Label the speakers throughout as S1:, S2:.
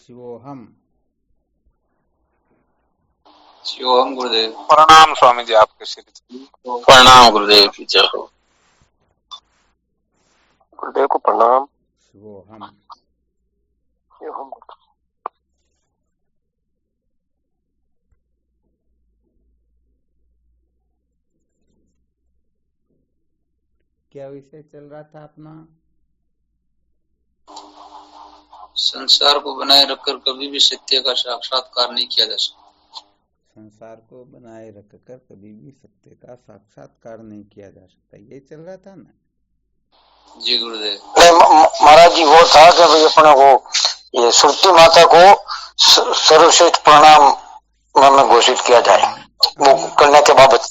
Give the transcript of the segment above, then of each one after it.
S1: शिवोहम।
S2: शिवोहम गुरुदेव।
S3: प्रणाम स्वामी जी, आपके श्री
S2: प्रणाम गुरुदेव की जय हो।
S3: गुरुदेव को प्रणाम।
S1: शिवोहम।
S3: शिवोहम।
S1: क्या विषय चल रहा था अपना?
S2: संसार को बनाए रखकर कभी भी सत्य का साक्षात्कार नहीं किया जा सकता।
S1: संसार को बनाए रखकर कभी भी सत्य का साक्षात्कार नहीं किया जा सकता, ये चल रहा था ना?
S2: जी गुरुदेव।
S3: महाराज जी वो था कि भाई अपने को ये सुरती माता को सर्वश्रेष्ठ प्रणाम में घोषित किया जाए वो करने के बाबत।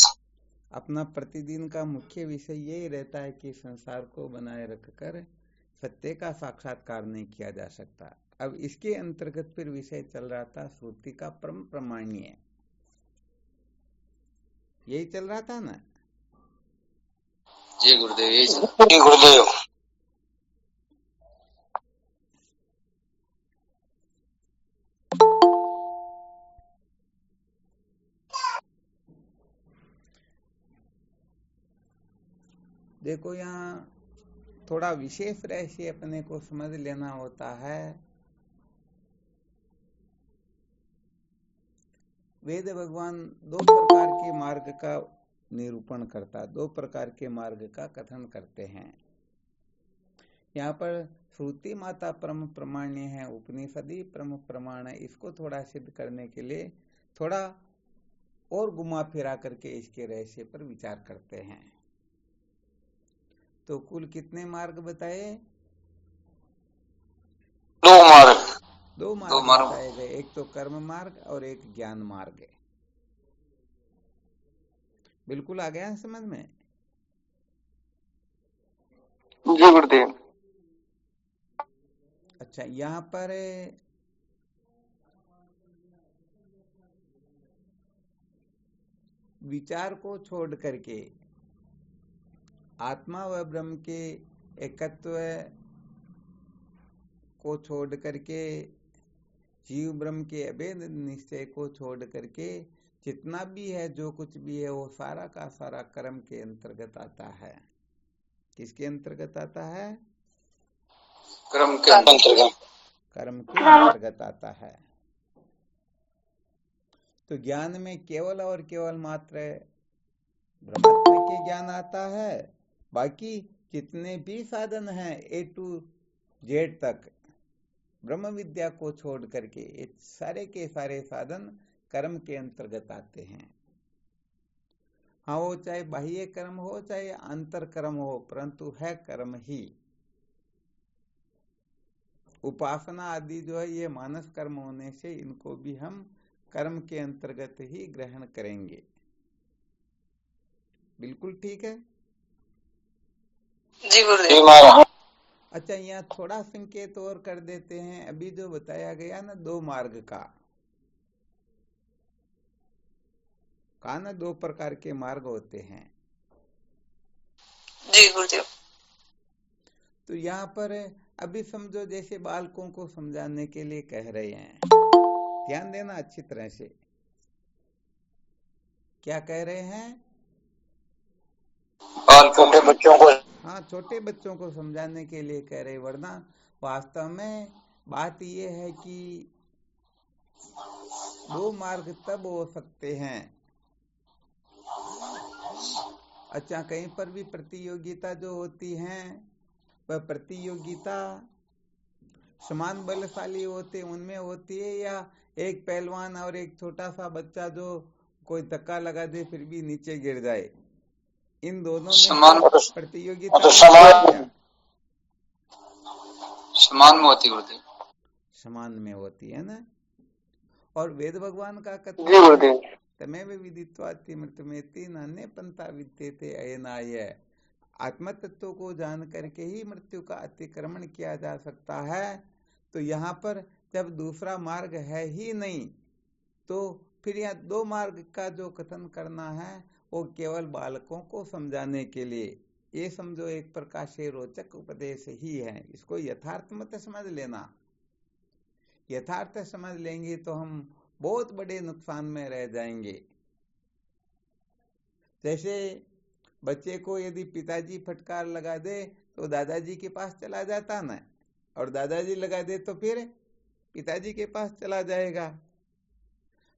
S1: अपना प्रतिदिन का मुख्य विषय यही रहता है कि संसार को बनाए रखकर सत्य का साक्षात्कार नहीं किया जा सकता। अब इसके अंतर्गत फिर विषय चल रहा था श्रुति का परम प्रमाण्य, यही चल रहा था ना?
S2: जी गुरुदेव, यही चल।
S3: जी गुरुदेव।
S1: देखो यहाँ थोड़ा विशेष रहस्य अपने को समझ लेना होता है। वेद भगवान दो प्रकार के मार्ग का निरूपण करता, दो प्रकार के मार्ग का कथन करते हैं। यहाँ पर श्रुति माता परम प्रमाण्य है, उपनिषदि परम प्रमाण है। इसको थोड़ा सिद्ध करने के लिए थोड़ा और घुमा फिरा करके इसके रहस्य पर विचार करते हैं। तो कुल कितने मार्ग बताए?
S3: दो
S1: मार्ग बताए गए, एक तो कर्म मार्ग और एक ज्ञान मार्ग है। बिल्कुल आ गया समझ में?
S3: जी गुरुदेव।
S1: अच्छा, यहाँ पर विचार को छोड़ करके आत्मा व ब्रह्म के एकत्व को छोड़ करके, जीव ब्रह्म के अभेद निश्चय को छोड़ करके जितना भी है, जो कुछ भी है, वो सारा का सारा कर्म के अंतर्गत आता है। किसके अंतर्गत आता है?
S2: कर्म के अंतर्गत।
S1: कर्म के अंतर्गत आता है। तो ज्ञान में केवल और केवल मात्र ब्रह्मात्मा के ज्ञान आता है। बाकी जितने भी साधन हैं ए टू जेड तक ब्रह्म विद्या को छोड़ करके ये सारे के सारे साधन कर्म के अंतर्गत आते हैं। हाँ, वो चाहे बाह्य कर्म हो चाहे अंतर कर्म हो, परंतु है कर्म ही। उपासना आदि जो है ये मानस कर्म होने से इनको भी हम कर्म के अंतर्गत ही ग्रहण करेंगे। बिल्कुल ठीक है।
S2: जी गुरुदेव।
S1: अच्छा, यहाँ थोड़ा संकेत और कर देते हैं। अभी जो बताया गया ना दो मार्ग का, कहा ना दो प्रकार के मार्ग होते हैं।
S2: जी गुरुदेव।
S1: तो यहाँ पर अभी समझो जैसे बालकों को समझाने के लिए कह रहे हैं, ध्यान देना अच्छी तरह से। क्या कह रहे हैं?
S3: छोटे बच्चों को,
S1: हाँ, छोटे बच्चों को समझाने के लिए कह रहे, वरना वास्तव में बात यह है कि दो मार्ग तब हो सकते हैं। अच्छा, कहीं पर भी प्रतियोगिता जो होती है, वह प्रतियोगिता समान बलशाली होते उनमें होती है, या एक पहलवान और एक छोटा सा बच्चा जो कोई धक्का लगा दे फिर भी नीचे गिर जाए, इन दोनों में प्रतियोगिता
S2: समान में होती गुरुदेव।
S1: समान में होती है ना। और वेद भगवान का कथन है, तमेव विदित्वाति मृत्युमेति नान्य पंथा विद्यते अयनाय। आत्म तत्व को जान करके ही मृत्यु का अतिक्रमण किया जा सकता है। तो यहाँ पर जब दूसरा मार्ग है ही नहीं, तो फिर यहाँ दो मार्ग का जो कथन करना है वो केवल बालकों को समझाने के लिए, ये समझो एक प्रकार से रोचक उपदेश ही है। इसको यथार्थ मत समझ लेना यथार्थ समझ लेंगे तो हम बहुत बड़े नुकसान में रह जाएंगे। जैसे बच्चे को यदि पिताजी फटकार लगा दे तो दादाजी के पास चला जाता ना, और दादाजी लगा दे तो फिर पिताजी के पास चला जाएगा।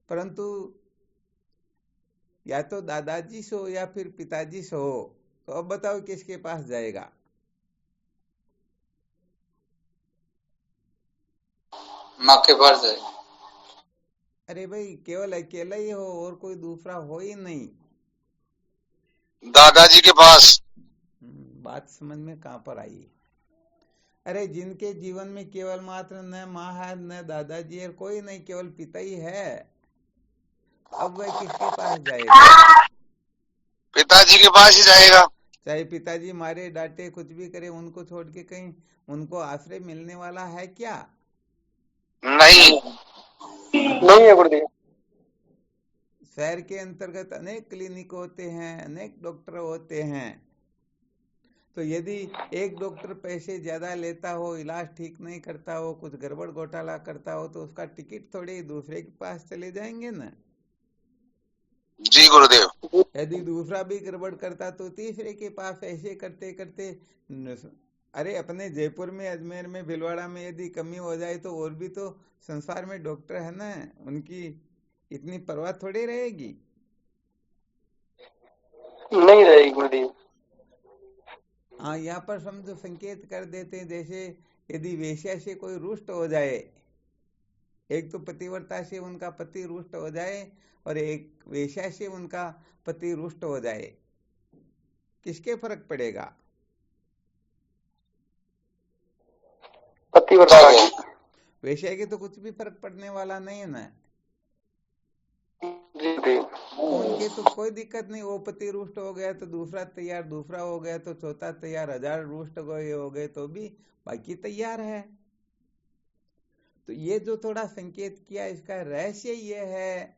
S1: परंतु या तो दादाजी से हो या फिर पिताजी से हो, तो अब बताओ किसके पास जाएगा?
S2: माँ के पास जाएगा।
S1: अरे भाई, केवल अकेला ही हो और कोई दूसरा हो ही नहीं।
S3: दादाजी के पास।
S1: बात समझ में कहां पर आई? अरे जिनके जीवन में केवल मात्र न माँ है न दादाजी है, कोई नहीं, केवल पिता ही है, अब वह किसके पास जाएगा?
S3: पिताजी के पास ही जाएगा।
S1: चाहे पिताजी मारे डांटे कुछ भी करे, उनको छोड़ के कहीं उनको आश्रय मिलने वाला है क्या?
S3: नहीं, नहीं है गुरुदेव।
S1: शहर के अंतर्गत अनेक क्लिनिक होते हैं, अनेक डॉक्टर होते हैं, तो यदि एक डॉक्टर पैसे ज्यादा लेता हो, इलाज ठीक नहीं करता हो, कुछ गड़बड़ घोटाला करता हो, तो उसका टिकट थोड़े दूसरे के पास चले जाएंगे ना?
S3: जी गुरुदेव।
S1: यदि दूसरा भी गड़बड़ करता तो तीसरे के पास, ऐसे करते करते अरे अपने जयपुर में, अजमेर में, भिलवाड़ा में यदि कमी हो जाए तो और भी तो संसार में डॉक्टर है ना, उनकी इतनी परवाह थोड़ी रहेगी?
S3: नहीं रहेगी गुरुदेव।
S1: हाँ, यहाँ पर समझो संकेत कर देते हैं, जैसे यदि वेश्या से कोई रुष्ट हो जाए, एक तो पतिव्रता से उनका पति रुष्ट हो जाए और एक वेश्या से उनका पति रुष्ट हो जाए, किसके फर्क पड़ेगा?
S3: पतिव्रता।
S1: वेश्या के तो कुछ भी फर्क पड़ने वाला नहीं है ना। उनके तो कोई दिक्कत नहीं, वो पति रुष्ट हो गया तो दूसरा तैयार, दूसरा हो गया तो चौथा तैयार, 1000 रुष्ट हो गए तो भी बाकी तैयार है। तो ये जो थोड़ा संकेत किया, इसका रहस्य ये है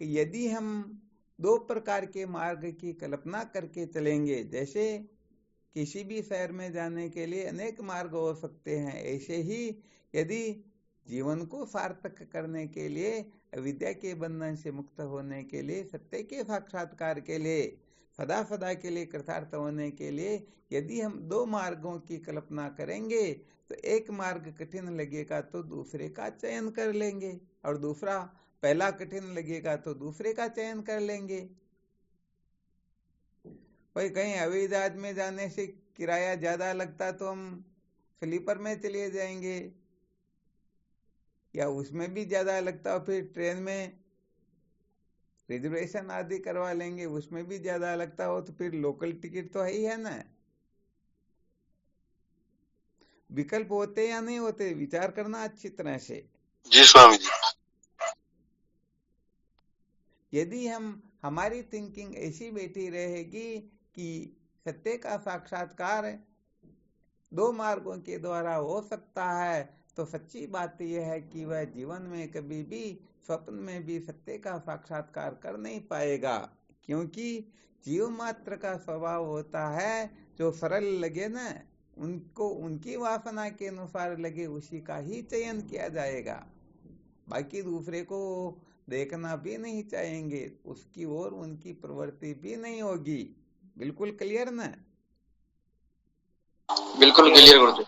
S1: कि यदि हम 2 प्रकार के मार्ग की कल्पना करके चलेंगे, जैसे किसी भी शहर में जाने के लिए अनेक मार्ग हो सकते हैं, ऐसे ही यदि जीवन को सार्थक करने के लिए, अविद्या के बंधन से मुक्त होने के लिए, सत्य के साक्षात्कार के लिए, सदा सदा के लिए कृतार्थ होने के लिए यदि हम 2 मार्गों की कल्पना करेंगे तो एक मार्ग कठिन लगेगा तो दूसरे का चयन कर लेंगे, और दूसरा पहला कठिन लगेगा तो दूसरे का चयन कर लेंगे। भाई कहीं हवाई जहाज में जाने से किराया ज्यादा लगता तो हम स्लीपर में चले जाएंगे, या उसमें भी ज्यादा लगता हो फिर ट्रेन में रिजर्वेशन आदि करवा लेंगे, उसमें भी ज्यादा लगता हो तो फिर लोकल टिकट तो है ही है ना। विकल्प होते या नहीं होते, विचार करना अच्छी तरह से।
S3: जी स्वामी जी।
S1: यदि हमारी थिंकिंग ऐसी बैठी रहेगी कि सत्य का साक्षात्कार 2 मार्गों के द्वारा हो सकता है, तो सच्ची बात यह है कि वह जीवन में कभी भी स्वप्न में भी सत्य का साक्षात्कार कर नहीं पाएगा, क्योंकि जीव मात्र का स्वभाव होता है जो सरल लगे ना, उनको उनकी वासना के अनुसार लगे उसी का ही चयन किया जाएगा। बाकी दूसरे को देखना भी नहीं चाहेंगे, उसकी ओर उनकी प्रवृत्ति भी नहीं होगी। बिल्कुल क्लियर ना?
S2: बिल्कुल क्लियर गुरुदेव।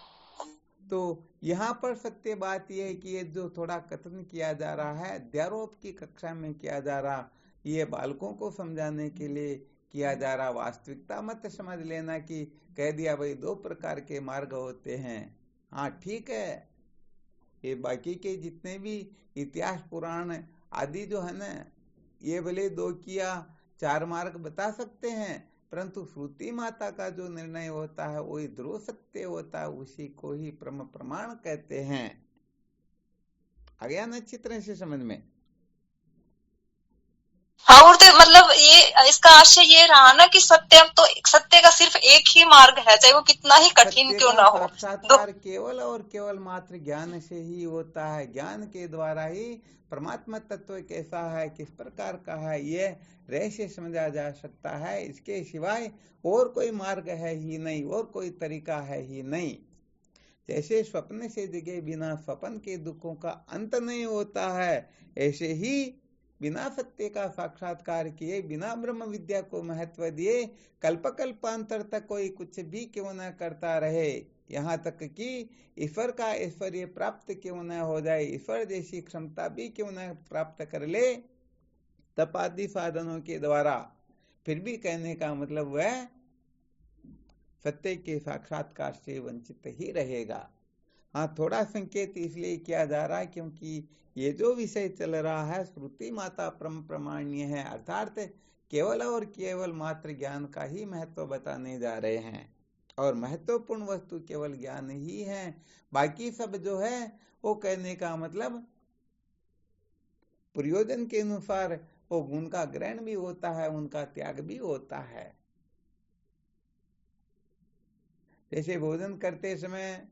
S1: तो यहाँ पर सत्य बात यह है कि ये जो थोड़ा कथन किया जा रहा है, अध्यारोप की कक्षा में किया जा रहा, ये बालकों को समझाने के लिए किया जा रहा। वास्तविकता मत समझ लेना कि कह दिया भाई 2 प्रकार के मार्ग होते हैं। हाँ ठीक है, ये बाकी के जितने भी इतिहास पुराण आदि जो है ना, ये भले 2 किया 4 मार्ग बता सकते हैं, परंतु श्रुति माता का जो निर्णय होता है वही ध्रुव सत्य होता है, उसी को ही प्रमाण कहते हैं। आ गया ना अच्छी तरह से समझ में?
S4: हाँ गुरुदेव, मतलब ये इसका आशय ये रहा ना कि सत्य का सिर्फ एक ही मार्ग है, चाहे वो कितना ही कठिन क्यों ना हो।
S1: साक्षात्कार केवल और केवल मात्र ज्ञान से ही होता है। ज्ञान के द्वारा ही परमात्मा तत्व कैसा है, किस प्रकार का है, ये रहस्य समझा जा सकता है। इसके सिवाय और कोई मार्ग है ही नहीं, और कोई तरीका है ही नहीं। जैसे स्वप्न से जगे बिना स्वप्न के दुखों का अंत नहीं होता है, ऐसे ही बिना सत्य का साक्षात्कार किए, बिना ब्रह्म विद्या को महत्व दिए, कल्प कल्पांतर तक कोई कुछ भी क्यों न करता रहे, यहाँ तक कि ईश्वर का ऐश्वर्य प्राप्त क्यों न हो जाए, ईश्वर जैसी क्षमता भी क्यों न प्राप्त कर ले तप आदि साधनों के द्वारा, फिर भी कहने का मतलब वह सत्य के साक्षात्कार से वंचित ही रहेगा। हाँ, थोड़ा संकेत इसलिए किया जा रहा है क्योंकि ये जो विषय चल रहा है श्रुति माता परम प्रमाण्य है, अर्थात केवल और केवल मात्र ज्ञान का ही महत्व बताने जा रहे हैं, और महत्वपूर्ण वस्तु केवल ज्ञान ही है। बाकी सब जो है वो कहने का मतलब प्रयोजन के अनुसार वो उनका ग्रहण भी होता है, उनका त्याग भी होता है। जैसे भोजन करते समय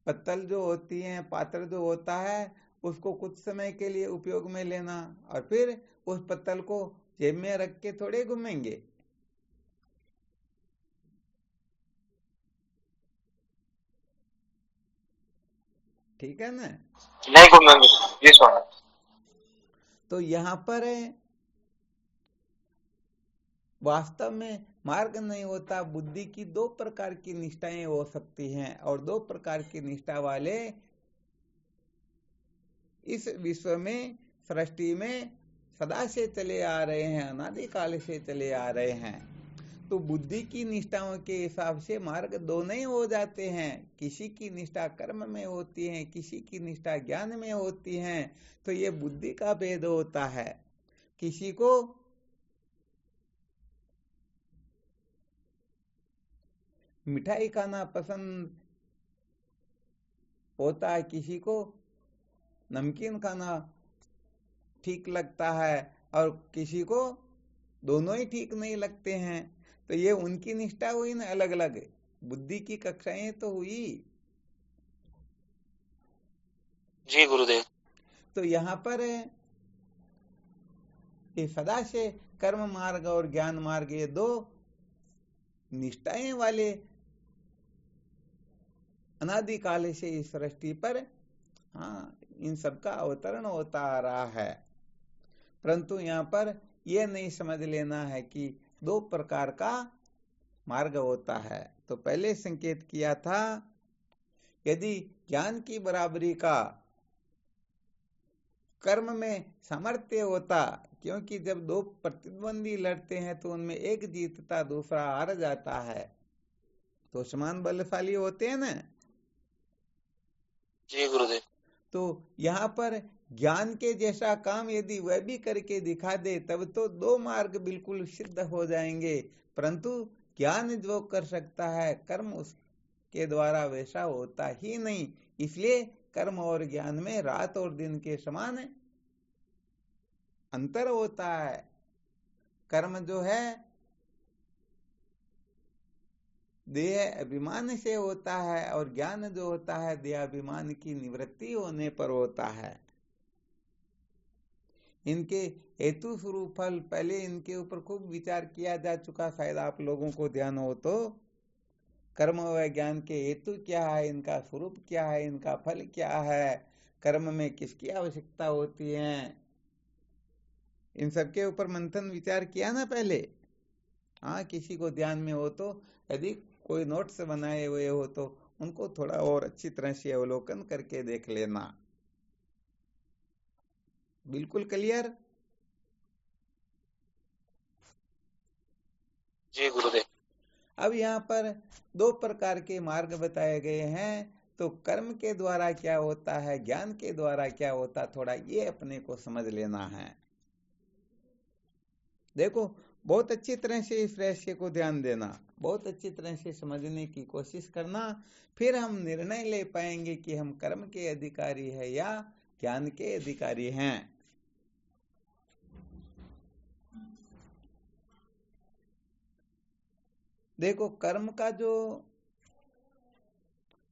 S1: पत्तल जो होती है, पात्र जो होता है, उसको कुछ समय के लिए उपयोग में लेना और फिर उस पत्तल को जेब में रख के थोड़े घूमेंगे। ठीक है ना?
S3: नहीं घूमेंगे। ये स्वामी।
S1: तो यहाँ पर वास्तव में मार्ग नहीं होता। बुद्धि की दो प्रकार की निष्ठाएं हो सकती हैं, और दो प्रकार की निष्ठा वाले इस विश्व में, सृष्टि में सदा से चले आ रहे हैं, अनादिकाल से चले आ रहे हैं। तो बुद्धि की निष्ठाओं के हिसाब से मार्ग दो नहीं हो जाते हैं। किसी की निष्ठा कर्म में होती है, किसी की निष्ठा ज्ञान में होती है। तो ये बुद्धि का भेद होता है। किसी को मिठाई खाना पसंद होता है, किसी को नमकीन खाना ठीक लगता है, और किसी को दोनों ही ठीक नहीं लगते हैं। तो ये उनकी निष्ठा हुई ना, अलग अलग बुद्धि की कक्षाएं तो हुई।
S3: जी गुरुदेव।
S1: तो यहाँ पर ये सदा से कर्म मार्ग और ज्ञान मार्ग, ये दो निष्ठाएं वाले अनादिकाल से इस सृष्टि पर इन सबका अवतरण होता आ रहा है। परंतु यहाँ पर यह नहीं समझ लेना है कि दो प्रकार का मार्ग होता है। तो पहले संकेत किया था, यदि ज्ञान की बराबरी का कर्म में सामर्थ्य होता, क्योंकि जब दो प्रतिद्वंदी लड़ते हैं तो उनमें एक जीतता दूसरा हार जाता है, तो समान बलशाली होते हैं ना।
S3: जी गुरुदेव।
S1: तो यहाँ पर ज्ञान के जैसा काम यदि वह भी करके दिखा दे, तब तो दो मार्ग बिल्कुल सिद्ध हो जाएंगे। परंतु ज्ञान जो कर सकता है, कर्म उसके द्वारा वैसा होता ही नहीं। इसलिए कर्म और ज्ञान में रात और दिन के समान अंतर होता है। कर्म जो है देह अभिमान से होता है, और ज्ञान जो होता है देहाभिमान की निवृत्ति होने पर होता है। इनके हेतु स्वरूप फल, पहले इनके ऊपर खूब विचार किया जा चुका, शायद आप लोगों को ध्यान हो तो। कर्म व ज्ञान के हेतु क्या है, इनका स्वरूप क्या है, इनका फल क्या है, कर्म में किसकी आवश्यकता होती है, इन सबके ऊपर मंथन विचार किया ना पहले। किसी को ध्यान में हो तो, यदि कोई नोट्स बनाए हुए हो तो उनको थोड़ा और अच्छी तरह से अवलोकन करके देख लेना। बिल्कुल क्लियर?
S3: जी गुरुदेव।
S1: अब यहाँ पर दो प्रकार के मार्ग बताए गए हैं। तो कर्म के द्वारा क्या होता है, ज्ञान के द्वारा क्या होता, थोड़ा ये अपने को समझ लेना है। देखो, बहुत अच्छी तरह से इस रहस्य को ध्यान देना, बहुत अच्छी तरह से समझने की कोशिश करना, फिर हम निर्णय ले पाएंगे कि हम कर्म के अधिकारी हैं या ज्ञान के अधिकारी हैं। देखो, कर्म का जो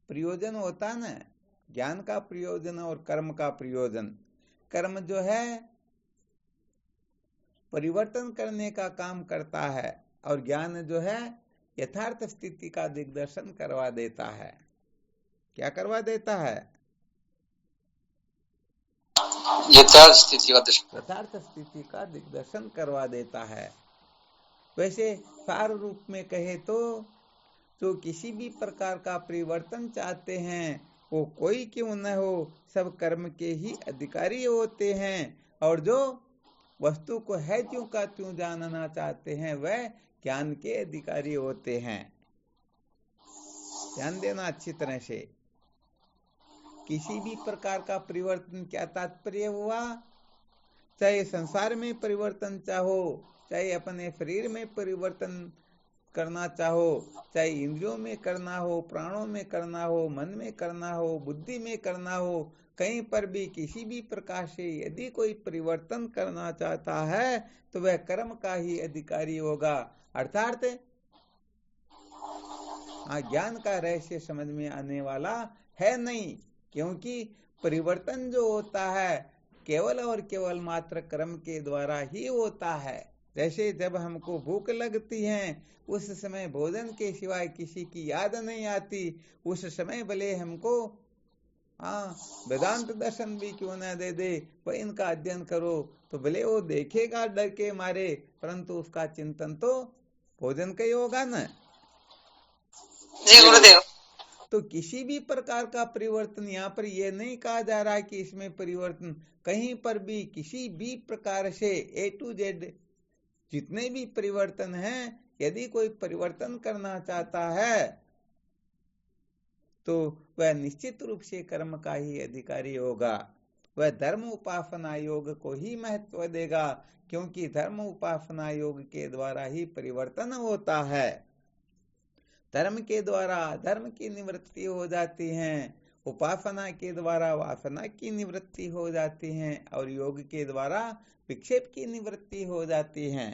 S1: प्रयोजन होता है ना, ज्ञान का प्रयोजन और कर्म का प्रयोजन, कर्म जो है परिवर्तन करने का काम करता है, और ज्ञान जो है यथार्थ स्थिति का दिग्दर्शन करवा देता है। क्या करवा देता है?
S2: यथार्थ स्थिति का
S1: यथार्थ स्थिति का दिग्दर्शन करवा देता है। वैसे सार रूप में कहे तो जो किसी भी प्रकार का परिवर्तन चाहते हैं, वो कोई क्यों न हो, सब कर्म के ही अधिकारी होते हैं, और जो वस्तु को है त्यों का त्यों जानना चाहते हैं, वह ज्ञान के अधिकारी होते हैं। ध्यान देना अच्छी तरह से। किसी भी प्रकार का परिवर्तन क्या तात्पर्य हुआ? चाहे संसार में परिवर्तन चाहो, चाहे अपने शरीर में परिवर्तन करना चाहो, चाहे इंद्रियों में करना हो, प्राणों में करना हो, मन में करना हो, बुद्धि में करना हो, कहीं पर भी किसी भी प्रकार से यदि कोई परिवर्तन करना चाहता है तो वह कर्म का ही अधिकारी होगा। अर्थात ज्ञान का रहस्य समझ में आने वाला है नहीं, क्योंकि परिवर्तन जो होता है केवल और केवल मात्र कर्म के द्वारा ही होता है। जैसे जब हमको भूख लगती है, उस समय भोजन के सिवाय किसी की याद नहीं आती, उस समय भले हमको वेदांत दर्शन भी क्यों न दे दे, वह इनका अध्ययन करो, तो भले वो देखेगा डर के मारे, परंतु उसका चिंतन तो भोजन का ही होगा न।
S4: जी गुरुदेव।
S1: तो किसी भी प्रकार का परिवर्तन, यहाँ पर यह नहीं कहा जा रहा है कि इसमें परिवर्तन कहीं पर भी किसी भी प्रकार से A to Z जितने भी परिवर्तन हैं, यदि कोई परिवर्तन करना चाहता है तो वह निश्चित रूप से कर्म का ही अधिकारी होगा। वह धर्म उपासना योग को ही महत्व देगा, क्योंकि धर्म उपासना योग के द्वारा ही परिवर्तन होता है। धर्म के द्वारा धर्म की निवृत्ति हो जाती है, उपासना के द्वारा वासना की निवृत्ति हो जाती है, और योग के द्वारा विक्षेप की निवृत्ति हो जाती है।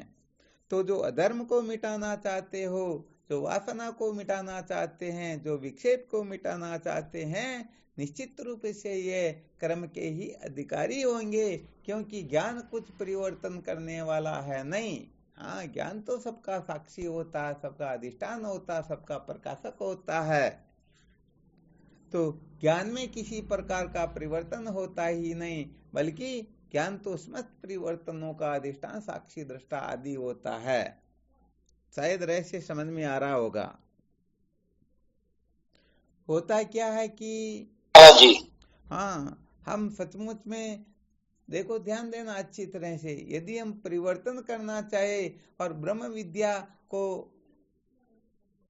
S1: तो जो अधर्म को मिटाना चाहते हो, जो वासना को मिटाना चाहते हैं, जो विक्षेप को मिटाना चाहते हैं, निश्चित रूप से ये कर्म के ही अधिकारी होंगे, क्योंकि ज्ञान कुछ परिवर्तन करने वाला है नहीं। ज्ञान तो सबका साक्षी होता है, सबका अधिष्ठान होता है, सबका प्रकाशक होता है। तो ज्ञान में किसी प्रकार का परिवर्तन होता ही नहीं, बल्कि ज्ञान तो समस्त परिवर्तनों का अधिष्ठान, साक्षी, दृष्टा आदि होता है। शायद रहस्य समझ में आ रहा होगा। होता क्या है कि हम सचमुच में देखो, ध्यान देना अच्छी तरह से, यदि हम परिवर्तन करना चाहे और ब्रह्म विद्या को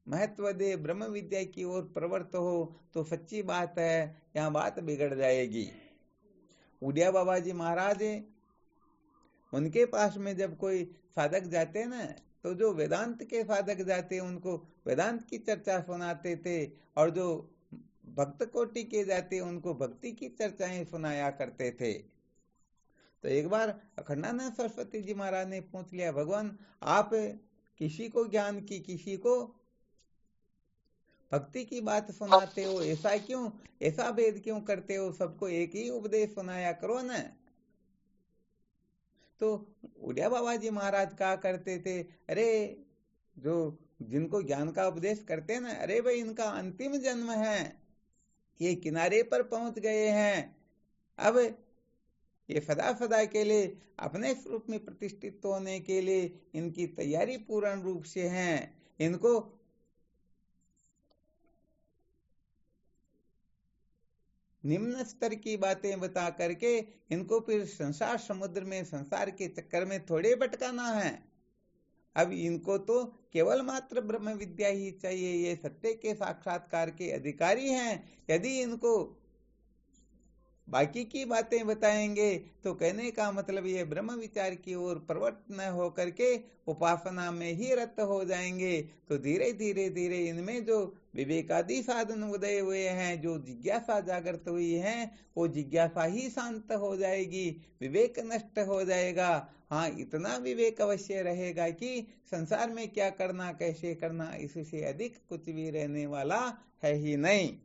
S1: महत्व दे, ब्रह्म विद्या की ओर प्रवृत्त हो, तो सच्ची बात है यहाँ बात बिगड़ जाएगी। उड़िया बाबा जी महाराज, उनके पास में जब कोई साधक जाते ना, तो जो वेदांत के साधक जाते उनको वेदांत की चर्चा सुनाते थे, और जो भक्त कोटि के जाते उनको भक्ति की चर्चाएं सुनाया करते थे। तो एक बार अखंडानंद सरस्वती जी महाराज ने पूछ लिया, भगवान आप किसी को ज्ञान की, किसी को भक्ति की बात सुनाते हो, ऐसा क्यों, ऐसा भेद क्यों करते हो, सबको एक ही उपदेश सुनाया करो न। तो उड़िया बाबा जी महाराज कहा करते थे, अरे जो जिनको ज्ञान का उपदेश करते हैं ना, अरे भाई इनका अंतिम जन्म है, ये किनारे पर पहुंच गए हैं, अब ये सदा सदा के लिए अपने स्वरूप में प्रतिष्ठित होने के लिए इनकी तैयारी पूर्ण रूप से है। इनको निम्न स्तर की बातें बता करके इनको फिर संसार समुद्र में, संसार के चक्कर में थोड़े भटकाना है। अब इनको तो केवल मात्र ब्रह्म विद्या ही चाहिए, ये सत्य के साक्षात्कार के अधिकारी हैं। यदि इनको बाकी की बातें बताएंगे तो कहने का मतलब ये ब्रह्म विचार की ओर प्रवृत्त न हो करके उपासना में ही रत हो जाएंगे। तो धीरे धीरे धीरे इनमें जो विवेकादि साधन उदय हुए हैं, जो जिज्ञासा जागृत हुई है, वो जिज्ञासा ही शांत हो जाएगी, विवेक नष्ट हो जाएगा। हाँ, इतना विवेक अवश्य रहेगा कि संसार में क्या करना, कैसे करना, इससे अधिक कुछ भी रहने वाला है ही नहीं।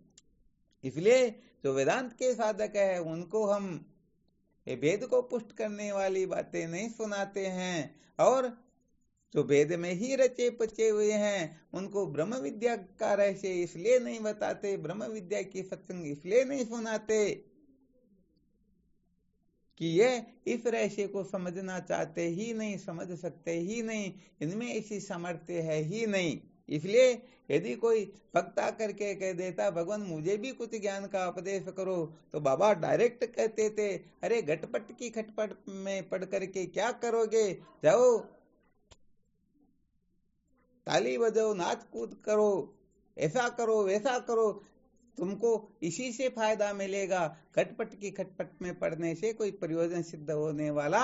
S1: इसलिए जो वेदांत के साधक है उनको हम ये वेद को पुष्ट करने वाली बातें नहीं सुनाते हैं, और जो वेद में ही रचे पचे हुए हैं, उनको ब्रह्म विद्या का रहस्य इसलिए नहीं बताते, ब्रह्म विद्या की सत्संग इसलिए नहीं सुनाते कि ये इस रहस्य को समझना चाहते ही नहीं, समझ सकते ही नहीं, इनमें ऐसी सामर्थ्य है ही नहीं। इसलिए यदि कोई भक्त आकर के कह देता भगवान मुझे भी कुछ ज्ञान का उपदेश करो, तो बाबा डायरेक्ट कहते थे अरे घटपट की खटपट में पढ़ करके क्या करोगे, जाओ ताली बजाओ, नाच कूद करो, ऐसा करो वैसा करो, तुमको इसी से फायदा मिलेगा। खटपट की खटपट में पढ़ने से कोई प्रयोजन सिद्ध होने वाला।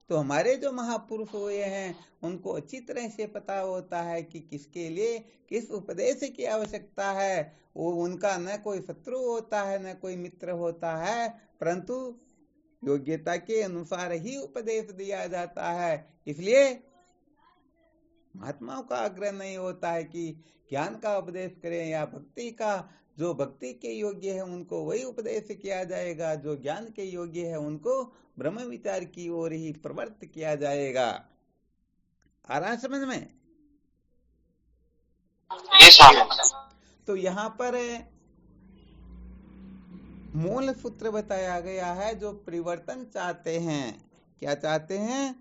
S1: तो हमारे जो महापुरुष हुए हैं उनको अच्छी तरह से पता होता है कि किसके लिए किस उपदेश की आवश्यकता है। वो उनका न कोई शत्रु होता है न कोई मित्र होता है, परंतु योग्यता के अनुसार ही उपदेश दिया जाता है। इसलिए महात्माओं का आग्रह नहीं होता है कि ज्ञान का उपदेश करें या भक्ति का। जो भक्ति के योग्य है उनको वही उपदेश किया जाएगा, जो ज्ञान के योग्य है उनको ब्रह्म विचार की ओर ही प्रवृत्त किया जाएगा। आ रहा समझ में? तो यहाँ पर मूल सूत्र बताया गया है, जो परिवर्तन चाहते हैं। क्या चाहते हैं?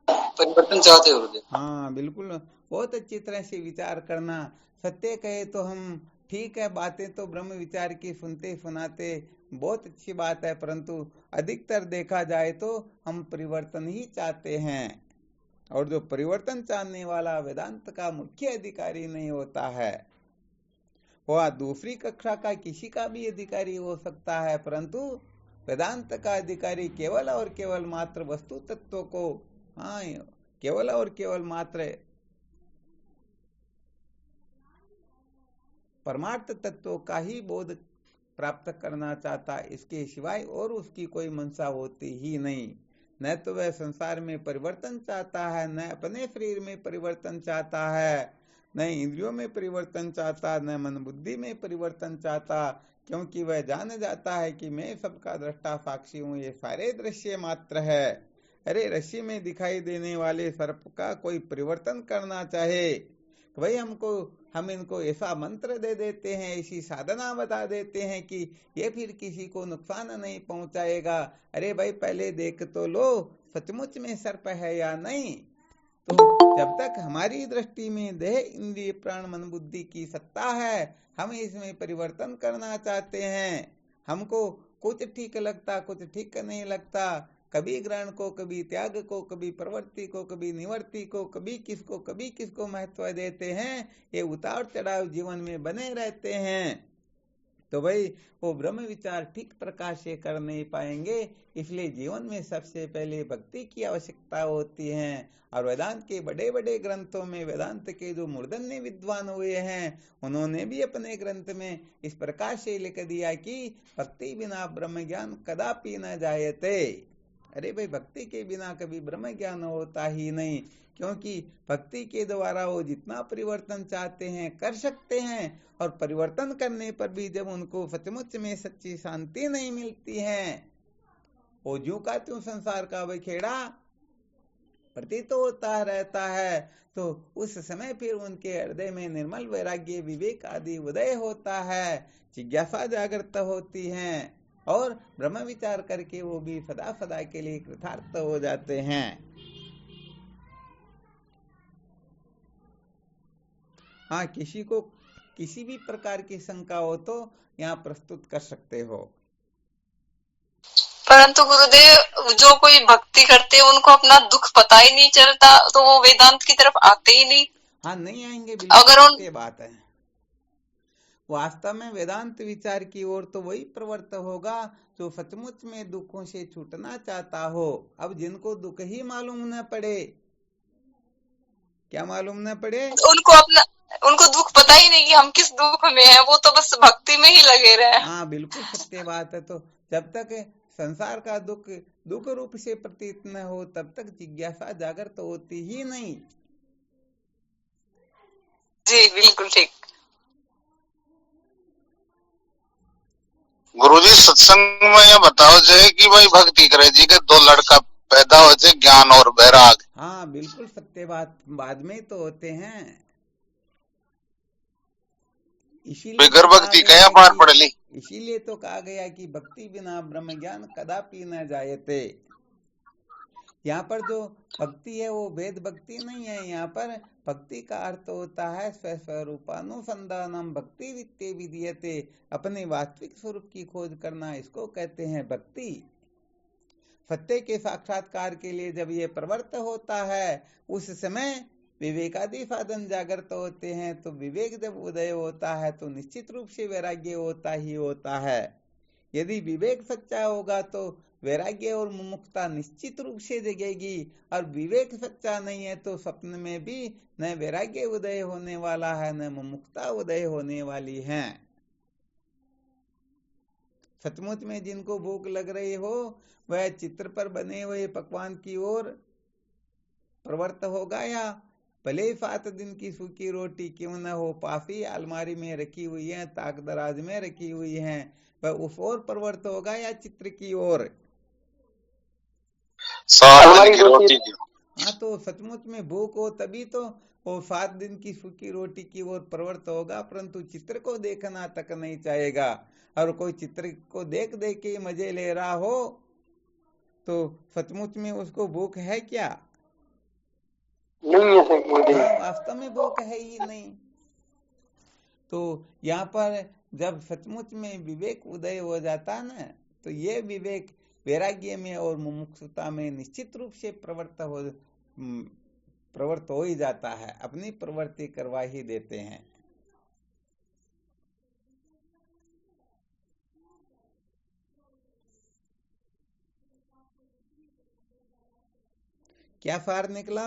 S2: परिवर्तन चाहते हो गुरुदेव।
S1: हाँ बिल्कुल, बहुत अच्छी तरह से विचार करना। सत्य कहे तो हम ठीक है, बातें तो ब्रह्म विचार की सुनते सुनाते बहुत अच्छी बात है, परंतु अधिकतर देखा जाए तो हम परिवर्तन ही चाहते हैं। और जो परिवर्तन चाहने वाला वेदांत का मुख्य अधिकारी नहीं होता है, वह दूसरी कक्षा का किसी का भी अधिकारी हो सकता है, परंतु वेदांत का अधिकारी केवल और केवल मात्र वस्तु तत्व को, हाँ केवल और केवल मात्र परमार्थ तत्वों का ही बोध प्राप्त करना चाहता, इसके सिवाय और उसकी कोई मंशा होती ही नहीं। न तो वह संसार में परिवर्तन चाहता है, न अपने शरीर में परिवर्तन चाहता है, न इंद्रियों में परिवर्तन चाहता, न मन बुद्धि में परिवर्तन चाहता, क्योंकि वह जान जाता है कि मैं सबका दृष्टा साक्षी हूँ, ये सारे दृश्य मात्र है। अरे रस्सी में दिखाई देने वाले सर्प का कोई परिवर्तन करना चाहे, भाई हम इनको ऐसा मंत्र दे देते हैं, ऐसी साधना बता देते हैं कि ये फिर किसी को नुकसान नहीं पहुंचाएगा। अरे भाई पहले देख तो लो सचमुच में सर्प है या नहीं। तो जब तक हमारी दृष्टि में देह इंद्रिय प्राण मन बुद्धि की सत्ता है, हम इसमें परिवर्तन करना चाहते हैं। हमको कुछ ठीक लगता, कुछ ठीक नहीं लगता, कभी ग्रहण को, कभी त्याग को, कभी प्रवृत्ति को, कभी निवृत्ति को, कभी किसको महत्व देते हैं। ये उतार चढ़ाव जीवन में बने रहते हैं। तो भाई वो ब्रह्म विचार ठीक प्रकार से कर नहीं पाएंगे। इसलिए जीवन में सबसे पहले भक्ति की आवश्यकता होती है। और वेदांत के बड़े बड़े ग्रंथों में वेदांत के जो मूर्धन्य विद्वान हुए हैं, उन्होंने भी अपने ग्रंथ में इस प्रकार से लिख दिया कि भक्ति बिना ब्रह्म ज्ञान कदापि न जायते। अरे भाई भक्ति के बिना कभी ब्रह्म ज्ञान होता ही नहीं, क्योंकि भक्ति के द्वारा वो जितना परिवर्तन चाहते हैं कर सकते हैं। और परिवर्तन करने पर भी जब उनको सचमुच में सच्ची शांति नहीं मिलती है, वो ज्यों का त्यों संसार का बखेड़ा प्रतीत होता रहता है, तो उस समय फिर उनके हृदय में निर्मल वैराग्य विवेक आदि उदय होता है, जिज्ञासा जागृत होती है, और ब्रह्म विचार करके वो भी सदा सदा के लिए कृतार्थ हो जाते हैं। हाँ, किसी को किसी भी प्रकार की शंका हो तो यहाँ प्रस्तुत कर सकते हो।
S4: परंतु गुरुदेव जो कोई भक्ति करते हैं उनको अपना दुख पता ही नहीं चलता, तो वो वेदांत की तरफ आते ही नहीं।
S1: हाँ नहीं आएंगे, बिल्कुल ये बात है। वास्तव में वेदांत विचार की ओर तो वही प्रवृत्त होगा जो सचमुच में दुखों से छूटना चाहता हो। अब जिनको दुख ही मालूम न पड़े, क्या मालूम न पड़े,
S4: उनको दुख पता ही नहीं कि हम किस दुख में हैं, वो तो बस भक्ति में ही लगे रहे।
S1: हाँ बिल्कुल सत्य बात है। तो जब तक संसार का दुख रूप से प्रतीत न हो तब तक जिज्ञासा जागृत होती ही नहीं।
S4: जी बिल्कुल ठीक।
S5: गुरुजी सत्संग में ये बताओ जे कि भाई भक्ति करे जी के दो लड़का पैदा हो जाए, ज्ञान और वैराग।
S1: हाँ बिल्कुल सत्य बात, बाद में तो होते हैं। इसीलिए
S5: बिगर
S1: तो कहा
S5: भक्ति
S1: गया
S5: कया पार
S1: कि
S5: पड़ ली।
S1: इसीलिए तो कहा गया कि भक्ति बिना ब्रह्म ज्ञान कदापि न जायते। यहाँ पर जो भक्ति है वो भेद भक्ति नहीं है। यहाँ पर भक्ति का अर्थ होता है स्वस्वरूपानुसंधानम भक्ति वित्ते विधीयते, अपने वास्तविक स्वरूप की खोज करना, इसको कहते हैं भक्ति। सत्य के साक्षात्कार के लिए जब ये प्रवृत्त होता है उस समय विवेकादि साधन जागृत होते हैं। तो विवेक जब उदय होता है तो निश्चित रूप से वैराग्य होता ही होता है। यदि विवेक सच्चा होगा तो वैराग्य और मुमुक्षुता निश्चित रूप से जगेगी, और विवेक सच्चा नहीं है तो स्वप्न में भी न वैराग्य उदय होने वाला है न मुमुक्षुता उदय होने वाली है। सचमुच में जिनको भूख लग रही हो वह चित्र पर बने हुए पकवान की ओर प्रवृत्त होगा, या भले 7 दिन की सूखी रोटी क्यों न हो, पासी अलमारी में रखी हुई है, ताक दराज में रखी हुई है, वह उस ओर प्रवृत्त होगा या चित्र की ओर। हाँ, तो सचमुच में भूख हो तभी तो वो 7 दिन की सूखी रोटी की ओर प्रवृत्त होगा, परंतु चित्र को देखना तक नहीं चाहेगा। और कोई चित्र को देख देख के मजे ले रहा हो तो सचमुच में उसको भूख है क्या?
S3: नहीं है,
S1: वास्तव में भूख है ही नहीं। तो यहाँ पर जब सचमुच में विवेक उदय हो जाता ना, तो ये विवेक वैराग्य में और मुमुक्षुता में निश्चित रूप से प्रवृत्त हो ही जाता है, अपनी प्रवृत्ति करवा ही देते हैं। क्या सार निकला?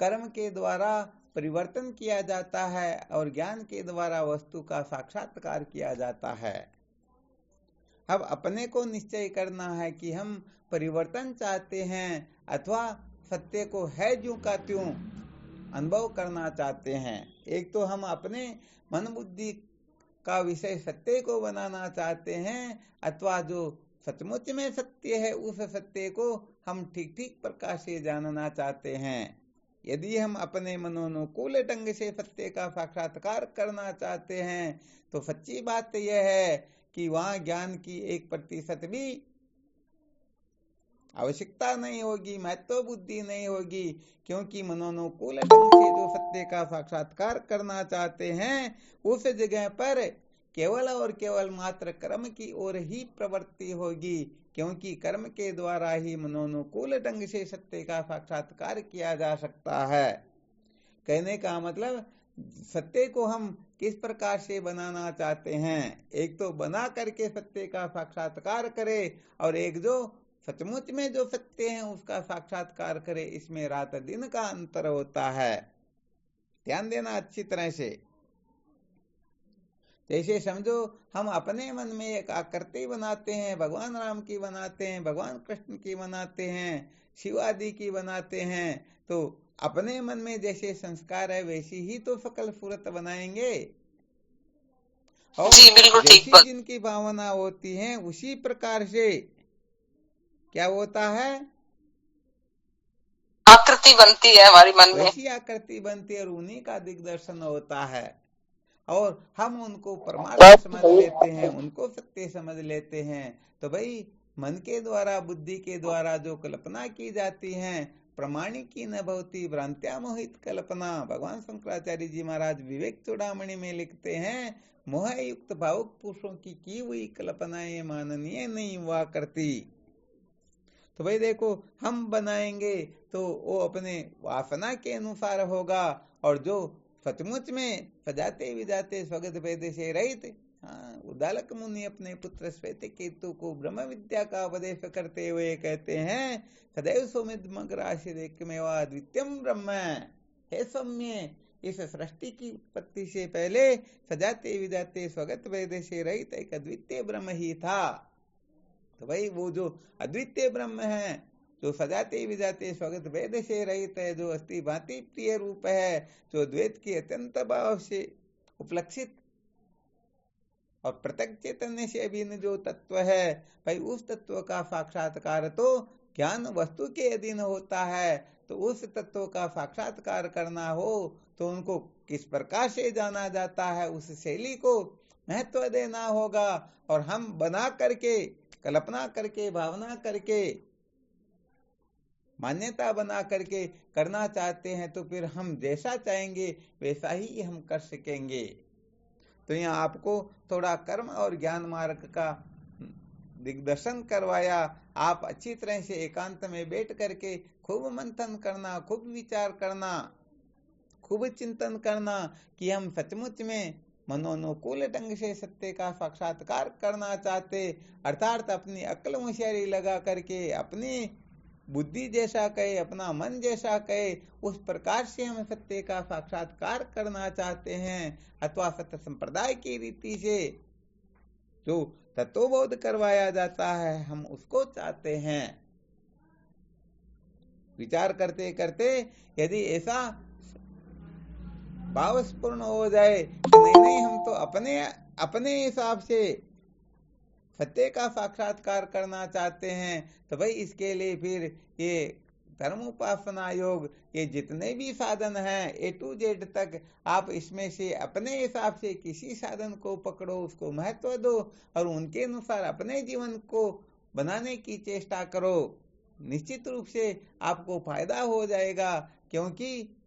S1: कर्म के द्वारा परिवर्तन किया जाता है और ज्ञान के द्वारा वस्तु का साक्षात्कार किया जाता है। अब अपने को निश्चय करना है कि हम परिवर्तन चाहते हैं अथवा सत्य को है ज्यों का त्यों अनुभव करना चाहते हैं। एक तो हम अपने मन बुद्धि का विषय सत्य को बनाना चाहते हैं, अथवा जो सचमुच में सत्य है उस सत्य को हम ठीक ठीक प्रकार से जानना चाहते हैं। यदि हम अपने मनोनुकूल ढंग से सत्य का साक्षात्कार करना चाहते हैं तो सच्ची बात यह है कि वहां ज्ञान की 1% भी आवश्यकता नहीं होगी, महत्व बुद्धि नहीं होगी, क्योंकि मनोनुकूल ढंग से जो सत्य का साक्षात्कार करना चाहते हैं उस जगह पर केवल और केवल मात्र कर्म की ओर ही प्रवृत्ति होगी, क्योंकि कर्म के द्वारा ही मनोनुकूल ढंग से सत्य का साक्षात्कार किया जा सकता है। कहने का मतलब सत्य को हम किस प्रकार से बनाना चाहते हैं, एक तो बना करके सत्य का साक्षात्कार करे और एक जो सचमुच में जो सत्य है उसका साक्षात्कार करे। इसमें रात दिन का अंतर होता है, ध्यान देना अच्छी तरह से। जैसे समझो हम अपने मन में एक आकृति बनाते हैं, भगवान राम की बनाते हैं, भगवान कृष्ण की बनाते हैं, शिव आदि की बनाते हैं, तो अपने मन में जैसे संस्कार है वैसी ही तो सकल सूरत बनाएंगे, और जैसी जिनकी भावना होती है उसी प्रकार से क्या होता है,
S4: आकृति बनती है हमारी मन में,
S1: वैसी आकृति बनती है और उन्हीं का दिग्दर्शन होता है। और हम उनको परमात्मा समझ लेते हैं, उनको सत्य समझ लेते हैं। तो भाई मन के द्वारा बुद्धि के द्वारा जो कल्पना की जाती है प्रमाणिकी न भवति भ्रांत्या मोहित कल्पना। भगवान शंकराचार्य जी महाराज विवेक चूड़ामणि में लिखते हैं, मोह युक्त भावुक पुरुषों की हुई कल्पनाएं माननीय नहीं हुआ करती। तो भाई देखो हम बनाएंगे तो वो अपने वासना के अनुसार होगा, और जो सचमुच में सजाते विजाते स्वगत भेद से रहित उद्दालक मुनि अपने पुत्र श्वेत केतु को ब्रह्म विद्या का उपदेश करते हुए कहते हैं, सदैव सौमिद मग्राशिमेवा द्वितीयम ब्रह्म। हे सौम्य, इस सृष्टि की उत्पत्ति से पहले सजाते विजाते स्वगत भेद से रहित एक अद्वितीय ब्रह्म ही था। तो भाई वो जो अद्वितीय ब्रह्म है जो सजाते विजाते स्वगत भेद से रहित है, जो अस्थि भांति प्रिय रूप है, जो द्वैत की अत्यंत भाव से उपलक्षित और प्रत्यक्ष चैतन्य से अभिन्न जो तत्व है, भाई उस तत्व का साक्षात्कार तो ज्ञान वस्तु के अधीन होता है। तो उस तत्व का साक्षात्कार करना हो तो उनको किस प्रकार से जाना जाता है, उस शैली को महत्व देना होगा। और हम बना करके, कल्पना करके, भावना करके, मान्यता बना करके करना चाहते हैं तो फिर हम जैसा चाहेंगे वैसा ही हम कर सकेंगे। तो यहाँ आपको थोड़ा कर्म और ज्ञान मार्ग का दिग्दर्शन करवाया। आप अच्छी तरह से एकांत में बैठ करके खूब मंथन करना, खूब विचार करना, खूब चिंतन करना कि हम सचमुच में मनोनुकूल ढंग से सत्य का साक्षात्कार करना चाहते, अर्थात अपनी अक्ल होशियारी लगा करके, अपनी बुद्धि जैसा कहे, अपना मन जैसा कहे, उस प्रकार से हम सत्य का साक्षात्कार करना चाहते हैं, अथवा सत्य संप्रदाय की रीति से जो तत्वबोध करवाया जाता है हम उसको चाहते हैं। विचार करते करते यदि ऐसा भावस्पूर्ण हो जाए कि नहीं हम तो अपने हिसाब से सत्य का साक्षात्कार करना चाहते हैं, तो भाई इसके लिए फिर ये धर्म उपासना योग, ये जितने भी साधन हैं A to Z तक, आप इसमें से अपने हिसाब से किसी साधन को पकड़ो, उसको महत्व दो और उनके अनुसार अपने जीवन को बनाने की चेष्टा करो। निश्चित रूप से आपको फायदा हो जाएगा, क्योंकि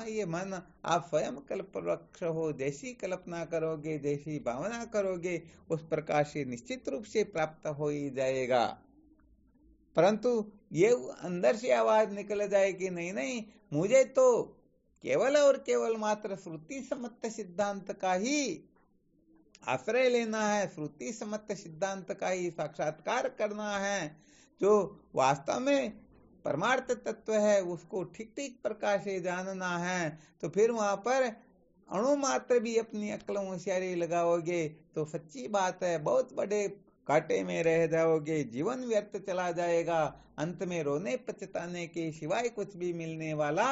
S1: ये मन आप स्वयं कल्पवृक्ष हो, जैसी कल्पना करोगे, जैसी भावना करोगे, उस प्रकार से निश्चित रूप से प्राप्त हो ही जाएगा। परंतु ये अंदर से आवाज निकल जाए कि नहीं मुझे तो केवल और केवल मात्र श्रुति सम्मत सिद्धांत का ही आश्रय लेना है, श्रुति सम्मत सिद्धांत का ही साक्षात्कार करना है, जो वास्तव में परमार्थ तत्व है उसको ठीक ठीक प्रकार से जानना है। तो फिर वहां पर अणु मात्र भी अपनी अक्ल होशियारी लगाओगे तो सच्ची बात है बहुत बड़े घाटे में रह जाओगे, जीवन व्यर्थ चला जाएगा, अंत में रोने पछताने के सिवाय कुछ भी मिलने वाला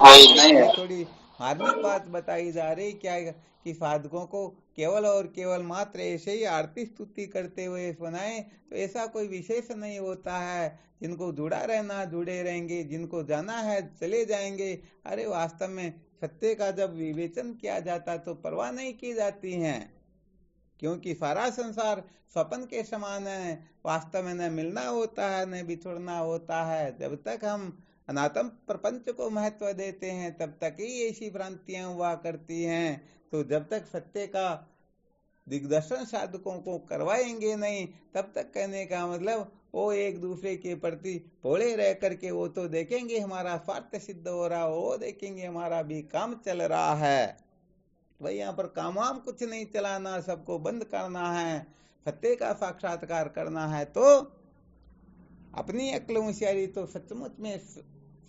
S1: नहीं है। थोड़ी मार्मिक बात बताई जा रही क्या कि साधकों को केवल और केवल मात्र ऐसे ही आरती स्तुति करते हुए सुनाए तो ऐसा कोई विशेष नहीं होता है। जिनको जुड़ा रहना जुड़े रहेंगे, जिनको जाना है चले जाएंगे। अरे वास्तव में सत्य का जब विवेचन किया जाता तो परवाह नहीं की जाती है, क्योंकि सारा संसार स्वप्न के समान है। वास्तव में न मिलना होता है न बिछुड़ना होता है। जब तक हम अनात्म प्रपंच को महत्व देते हैं तब तक ही ऐसी भ्रांतियां हुआ करती हैं। तो जब तक सत्य का दिग्दर्शन साधकों को करवाएंगे नहीं तब तक कहने का मतलब वो एक दूसरे के प्रति भोले रह करके वो तो देखेंगे हमारा स्वार्थ सिद्ध हो रहा, वो देखेंगे हमारा भी काम चल रहा है। भाई यहाँ पर काम वाम कुछ नहीं चलाना, सबको बंद करना है। सत्य का साक्षात्कार करना है तो अपनी अक्ल होशियारी तो सचमुच में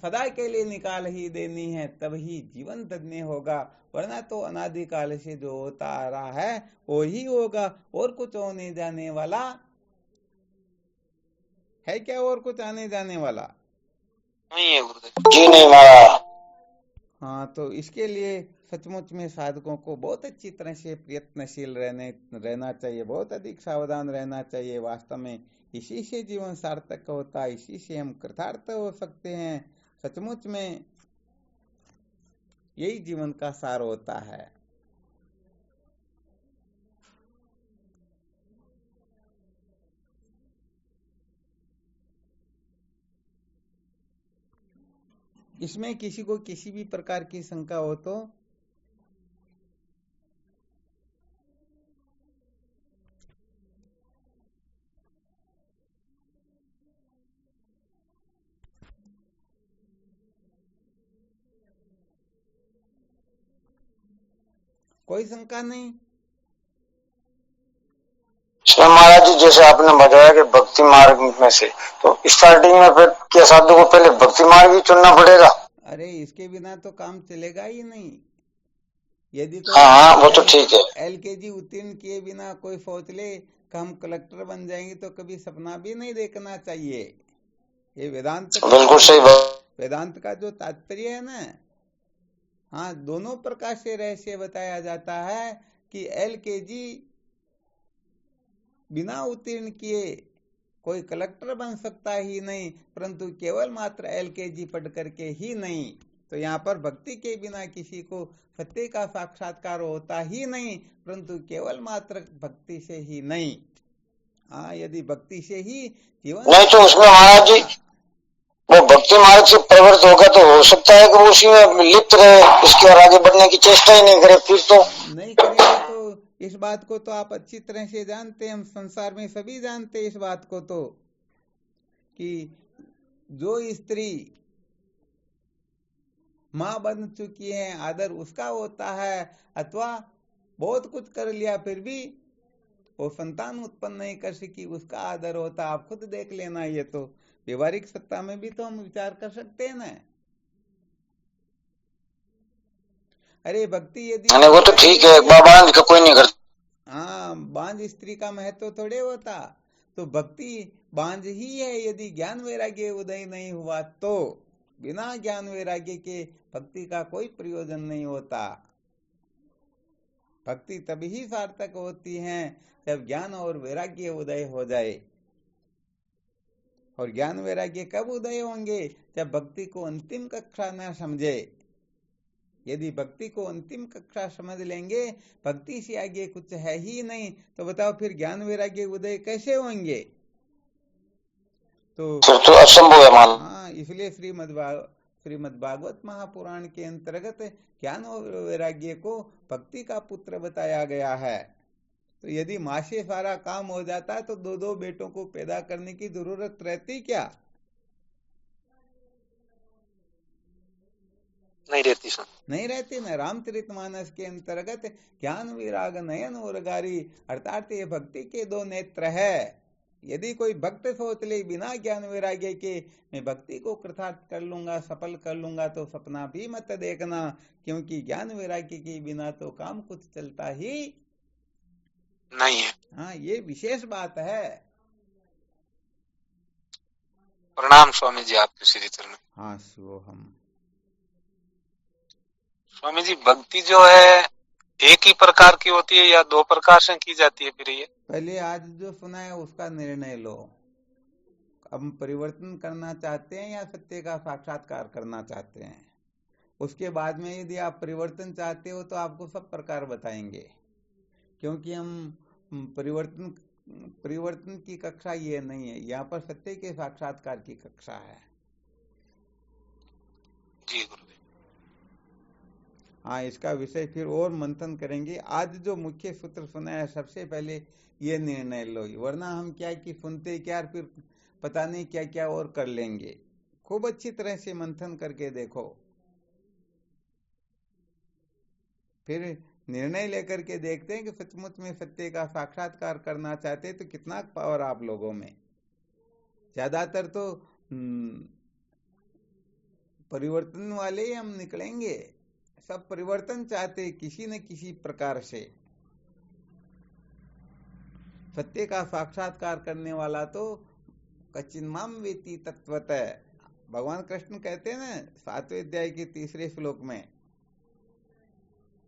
S1: सदा के लिए निकाल ही देनी है, तब ही जीवन धन्य होगा। वरना तो अनादिकाल से जो होता आ रहा है वो ही होगा, और कुछ होने जाने वाला है क्या? और कुछ आने जाने वाला
S3: नहीं है गुरुदेव जी, नहीं मारा।
S1: हाँ, तो इसके लिए सचमुच में साधकों को बहुत अच्छी तरह से प्रयत्नशील रहना चाहिए, बहुत अधिक सावधान रहना चाहिए। वास्तव में इसी से जीवन सार्थक होता है, इसी से हम कृतार्थ हो सकते हैं। सचमुच में यही जीवन का सार होता है। इसमें किसी को किसी भी प्रकार की शंका हो तो कोई शंका नहीं।
S3: महाराज जी जैसे आपने बताया कि भक्ति मार्ग में से, तो स्टार्टिंग में फिर क्या साधु को पहले भक्ति मार्ग ही चुनना पड़ेगा?
S1: अरे इसके बिना तो काम चलेगा ही नहीं। यदि तो
S3: हाँ वो तो ठीक है।
S1: LKG उत्तीर्ण किए बिना कोई सोच ले कि हम कलेक्टर बन जाएंगे तो कभी सपना भी नहीं देखना चाहिए। ये वेदांत
S3: बिल्कुल सही बात।
S1: वेदांत का जो तात्पर्य है ना, हाँ, दोनों प्रकार से रहस्य बताया जाता है कि LKG बिना उत्तीर्ण किए कोई कलेक्टर बन सकता ही नहीं, परंतु केवल मात्र LKG पढ़ करके ही नहीं। तो यहाँ पर भक्ति के बिना किसी को सत्य का साक्षात्कार होता ही नहीं, परंतु केवल मात्र भक्ति से ही नहीं। हाँ, यदि भक्ति से ही जीवन
S3: नहीं तो उसमें महाराज जी वो भक्ति मार्ग से प्रवृत्त होगा तो हो सकता है कि वो उसी में लिप्त रहे, इसकी और आगे बढ़ने की चेष्टा ही नहीं करे। फिर तो नहीं
S1: करेंगे तो इस बात को तो आप अच्छी तरह से जानते हैं, हम संसार में सभी जानते हैं इस बात को, तो कि जो स्त्री माँ बन चुकी है आदर उसका होता है, अथवा बहुत कुछ कर लिया फिर भी वो संतान उत्पन्न नहीं कर सकी उसका आदर होता। आप खुद देख लेना, ये तो व्यवहारिक सत्ता में भी तो हम विचार कर सकते हैं ना। अरे भक्ति यदि
S3: वो तो ठीक है, बाबान का कोई नहीं करता।
S1: हाँ, बांझ स्त्री का महत्व थोड़े होता, तो भक्ति बांझ ही है। यदि ज्ञान वैराग्य उदय नहीं हुआ तो बिना ज्ञान वैराग्य के भक्ति का कोई प्रयोजन नहीं होता। भक्ति तभी ही सार्थक होती है जब ज्ञान और वैराग्य उदय हो जाए। और ज्ञान वैराग्य कब उदय होंगे? जब भक्ति को अंतिम कक्षा न समझे। यदि भक्ति को अंतिम कक्षा समझ लेंगे, भक्ति से आगे कुछ है ही नहीं, तो बताओ फिर ज्ञान वैराग्य उदय कैसे होंगे? तो
S3: असंभव है मान।
S1: हाँ, इसलिए श्रीमद् भागवत महापुराण के अंतर्गत ज्ञान और वैराग्य को भक्ति का पुत्र बताया गया है। तो यदि माँ से सारा काम हो जाता है तो दो दो बेटों को पैदा करने की जरूरत रहती क्या?
S3: नहीं रहती सर,
S1: नहीं रहती ना। रामचरितमानस के अंतर्गत ज्ञान विराग नयन और गारी, अर्थात ये भक्ति के दो नेत्र है। यदि कोई भक्त सोच ले बिना ज्ञान वैराग्य के मैं भक्ति को कृतार्थ कर लूंगा, सफल कर लूंगा, तो सपना भी मत देखना, क्योंकि ज्ञान वैराग्य के बिना तो काम कुछ चलता ही
S3: नहीं है।
S1: हाँ, ये विशेष बात है।
S3: प्रणाम स्वामी जी आपके श्री चरण।
S1: हाँ शिवोहम।
S3: स्वामी जी भक्ति जो है एक ही प्रकार की होती है या दो प्रकार से की जाती है? फिर ये
S1: पहले आज जो सुना है उसका निर्णय लो। हम परिवर्तन करना चाहते हैं या सत्य का साक्षात्कार करना चाहते हैं? उसके बाद में यदि आप परिवर्तन चाहते हो तो आपको सब प्रकार बताएंगे, क्योंकि हम परिवर्तन की कक्षा ये नहीं है, यहाँ पर सत्य के साक्षात्कार की कक्षा है।
S3: जी गुरुदेव।
S1: हाँ, इसका विषय फिर और मंथन करेंगे। आज जो मुख्य सूत्र सुना है, सबसे पहले ये निर्णय लो, वरना हम क्या कि सुनते क्या फिर पता नहीं क्या क्या और कर लेंगे। खूब अच्छी तरह से मंथन करके देखो, फिर निर्णय लेकर के देखते हैं कि सचमुच में सत्य का साक्षात्कार करना चाहते हैं तो कितना पावर आप लोगों में। ज्यादातर तो परिवर्तन वाले ही हम निकलेंगे, सब परिवर्तन चाहते किसी न किसी प्रकार से। सत्य का साक्षात्कार करने वाला तो कचिन्माम वेति तत्वतः, भगवान कृष्ण कहते हैं ना 7वें अध्याय के 3 श्लोक में।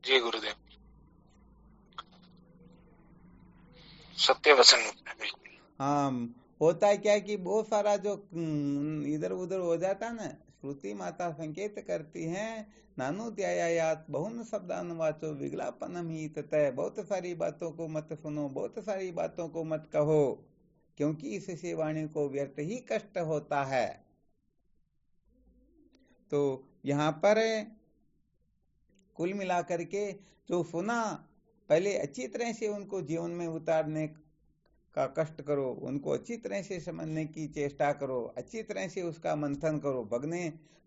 S3: जी गुरुदेव, सत्य वचन।
S1: हाँ, होता है क्या कि बहुत सारा जो इधर उधर हो जाता ना, श्रुति माता संकेत करती हैं नानु त्यायात बहुन शब्दान वाचो विज्ञापनम ही ततः, बहुत सारी बातों को मत सुनो, बहुत सारी बातों को मत कहो, क्योंकि इससे वाणी को व्यर्थ ही कष्ट होता है। तो यहाँ पर कुल मिलाकर के जो सुना, पहले अच्छी तरह से उनको जीवन में उतारने का कष्ट करो, उनको अच्छी तरह से समझने की चेष्टा करो, अच्छी तरह से उसका मंथन करो।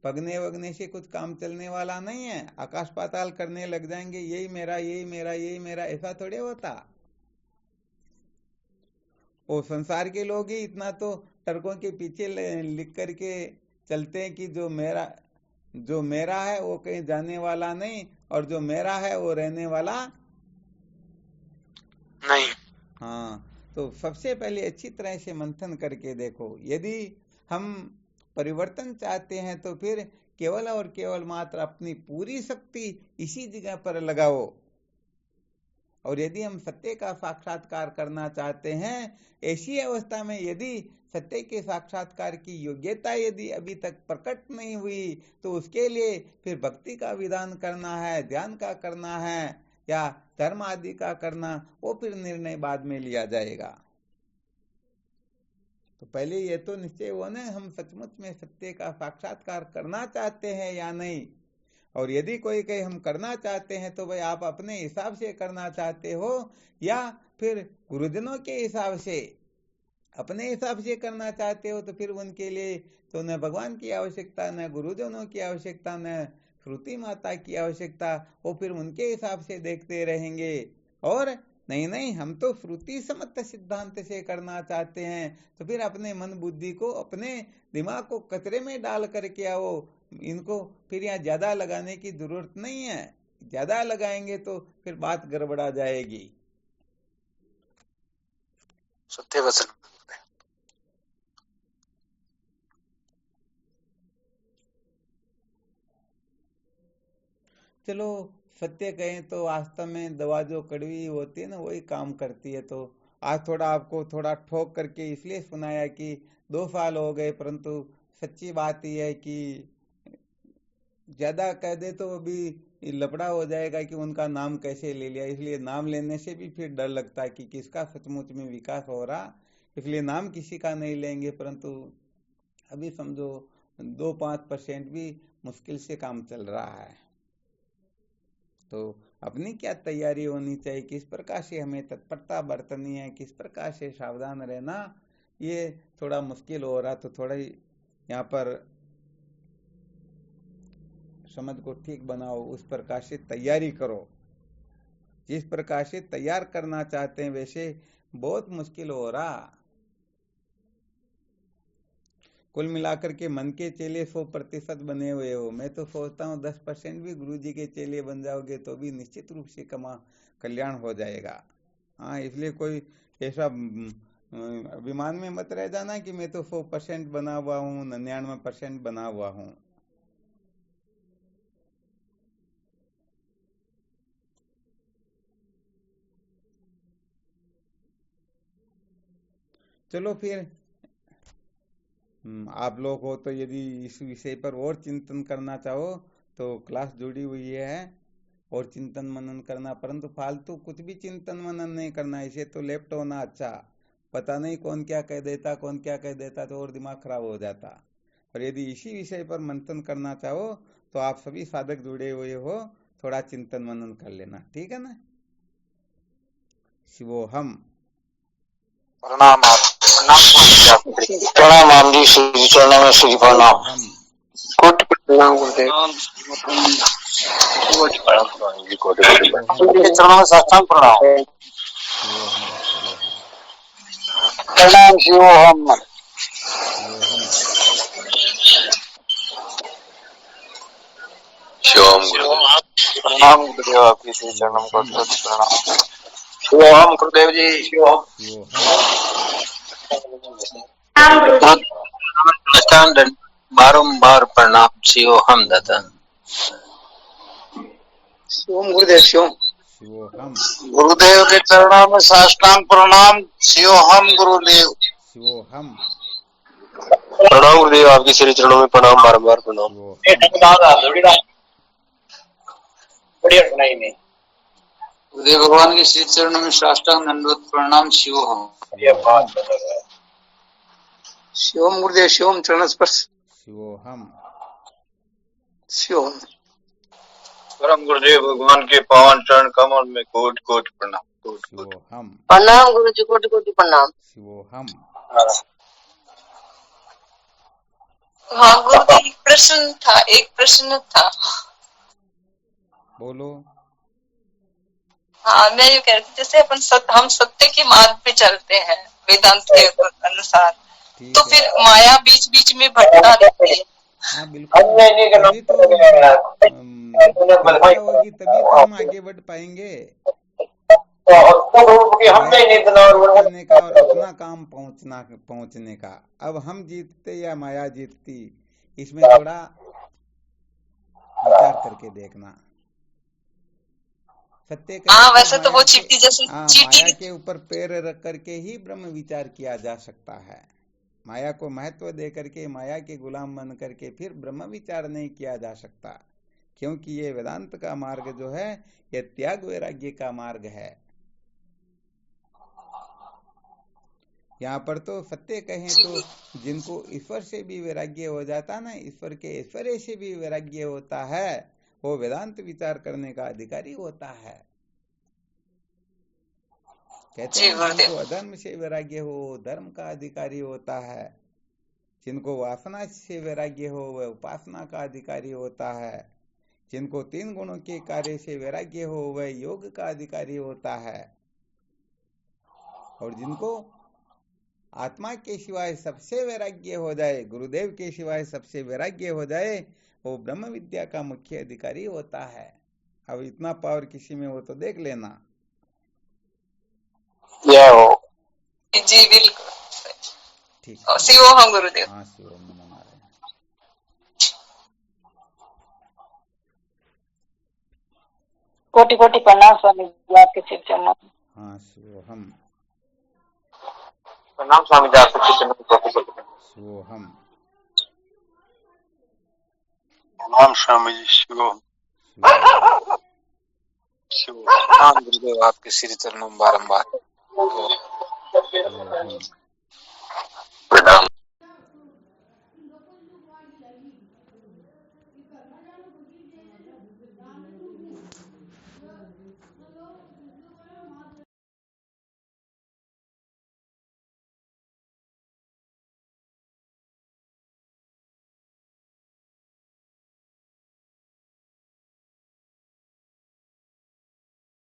S1: भगने से कुछ काम चलने वाला नहीं है। आकाश पाताल करने लग जाएंगे, यही मेरा यही मेरा यही मेरा, ऐसा थोड़े होता। वो संसार के लोग ही इतना तो तर्कों के पीछे लिख करके चलते हैं कि जो मेरा है वो कहीं जाने वाला नहीं, और जो मेरा है वो रहने वाला
S3: नहीं।
S1: हाँ, तो सबसे पहले अच्छी तरह से मंथन करके देखो। यदि हम परिवर्तन चाहते हैं तो फिर केवल और केवल मात्र अपनी पूरी शक्ति इसी जगह पर लगाओ। और यदि हम सत्य का साक्षात्कार करना चाहते हैं, ऐसी अवस्था में यदि सत्य के साक्षात्कार की योग्यता यदि अभी तक प्रकट नहीं हुई, तो उसके लिए फिर भक्ति का विधान करना है, ध्यान का करना है या धर्म आदि का करना, वो फिर निर्णय बाद में लिया जाएगा। तो पहले ये तो निश्चय हो ना, हम सचमुच में सत्य का साक्षात्कार करना चाहते हैं या नहीं। और यदि कोई कहे हम करना चाहते हैं, तो भाई आप अपने हिसाब से करना चाहते हो या फिर गुरुजनों के हिसाब से, अपने हिसाब से करना चाहते हो, तो फिर उनके लिए तो न भगवान की आवश्यकता, न गुरुजनों की आवश्यकता, न श्रुति माता की आवश्यकता, वो फिर उनके हिसाब से देखते रहेंगे। और नहीं हम तो श्रुति सम्मत सिद्धांत से करना चाहते हैं, तो फिर अपने मन बुद्धि को, अपने दिमाग को कचरे में डाल करके आओ। इनको फिर यहाँ ज्यादा लगाने की जरूरत नहीं है, ज्यादा लगाएंगे तो फिर बात गड़बड़ा जाएगी।
S3: सत्य वचन।
S1: चलो सत्य कहें तो वास्तव में दवा जो कड़वी होती है ना, वही काम करती है। तो आज थोड़ा आपको थोड़ा ठोक करके इसलिए सुनाया कि 2 साल हो गए, परंतु सच्ची बात यह है कि ज्यादा कह दे तो अभी लफड़ा हो जाएगा कि उनका नाम कैसे ले लिया। इसलिए नाम लेने से भी फिर डर लगता है कि किसका सचमुच में विकास हो रहा, इसलिए नाम किसी का नहीं लेंगे। परंतु अभी समझो 2-5% भी मुश्किल से काम चल रहा है। तो अपनी क्या तैयारी होनी चाहिए, किस प्रकार से हमें तत्परता बरतनी है, किस प्रकार से सावधान रहना, ये थोड़ा मुश्किल हो रहा। तो थोड़ा यहाँ पर समझ को ठीक बनाओ, उस प्रकार से तैयारी करो। जिस प्रकार से तैयार करना चाहते हैं वैसे बहुत मुश्किल हो रहा। कुल मिलाकर के मन के चेले 100% बने हुए हो। मैं तो सोचता हूँ 10% भी गुरु जी के चेले बन जाओगे तो भी निश्चित रूप से कल्याण हो जाएगा। हाँ, इसलिए कोई ऐसा अभिमान में मत रह जाना कि मैं तो 100% बना हुआ हूँ, 99% बना हुआ हूँ। चलो फिर आप लोग हो तो यदि इस विषय पर और चिंतन करना चाहो तो क्लास जुड़ी हुई है, और चिंतन मनन करना, परंतु फालतू कुछ भी चिंतन मनन नहीं करना। इसे तो लेफ्ट होना अच्छा, पता नहीं कौन क्या कह देता, कौन क्या कह देता, तो और दिमाग खराब हो जाता। और यदि इसी विषय पर मंथन करना चाहो तो आप सभी साधक जुड़े हुए हो, थोड़ा चिंतन मनन कर लेना, ठीक है ना। शिवोहम।
S3: प्रणाम आप जी, श्री चरणों में श्री प्रणाम। कोटि प्रणाम गुरुदेव। चरणों में साष्टांग प्रणाम। प्रणाम शिवोहम। प्रणाम गुरुदेव, आपकी श्री चरणों में कोटि प्रणाम। शिवोहम गुरुदेव जी। शिवोहम।
S2: बारंबार प्रणाम। शिवोहम दादा।
S3: शिवम गुरुदेव।
S1: शिवोहम।
S5: गुरुदेव के चरणों में साष्टांग प्रणाम। शिवोहम गुरुदेव।
S1: शिवोहम।
S3: प्रणाम गुरुदेव, आपके श्री चरणों में प्रणाम, बारंबार प्रणाम।
S2: गुरुदेव भगवान के श्री चरणों में साष्टांग दंडवत प्रणाम। शिवोहम।
S3: शिवम गुरुदेव। शिवम चरण स्पर्श।
S1: शिवोहम।
S3: शिवम।
S5: परम गुरुदेव भगवान के पावन चरण कमल में कोटि कोटि प्रणाम।
S1: शिवोहम।
S6: प्रणाम गुरु जी, कोटि कोटि प्रणाम।
S1: शिवोहम।
S4: हाँ गुरुदेव, एक प्रश्न था।
S1: बोलो।
S4: हाँ, मैं ये कह रही थी, जैसे हम सत्य के मार्ग पे चलते हैं वेदांत के अनुसार, तो फिर माया बीच बीच में भटका देती है।
S1: हाँ बिल्कुल, तभी तो होगी, तभी तो हम आगे बढ़ पाएंगे। करने का और अपना काम पहुंचने का। अब हम जीतते या माया जीतती, इसमें थोड़ा विचार करके देखना। सत्य
S4: हाँ, वैसे तो वो चींटी जैसे
S1: माया के ऊपर पैर रख करके ही ब्रह्म विचार किया जा सकता है। माया को महत्व दे करके, माया के गुलाम बन करके फिर ब्रह्म विचार नहीं किया जा सकता, क्योंकि ये वेदांत का मार्ग जो है ये त्याग वैराग्य का मार्ग है। यहाँ पर तो सत्य कहें तो जिनको ईश्वर से भी वैराग्य हो जाता ना, ईश्वर के ऐश्वर्य से भी वैराग्य होता है, वो वेदांत विचार करने का अधिकारी होता है। कहते हैं जिनको अधर्म से वैराग्य हो धर्म का अधिकारी होता है, जिनको वासना से वैराग्य हो वह उपासना का अधिकारी होता है, जिनको 3 गुणों के कार्य से वैराग्य हो वह योग का अधिकारी होता है, और जिनको आत्मा के सिवाय सबसे वैराग्य हो जाए, गुरुदेव के सिवाय सबसे वैराग्य हो जाए, वो ब्रह्म विद्या का मुख्य अधिकारी होता है। अब इतना पावर किसी में हो तो देख लेना।
S4: जी बिल्कुल
S1: ठीक।
S4: शिवोहम गुरुदेव।
S1: हाँ, शिवोहम नमो नारायण।
S7: कोटि कोटि प्रणाम स्वामी जी, आपके शिव चरणों।
S1: हाँ, शिवोहम।
S3: प्रणाम स्वामी जी, आपके
S1: शिवोहम।
S5: प्रणाम स्वामी जी, शिवोहम।
S2: गुरुदेव, आपके श्री चरणों में बारंबार।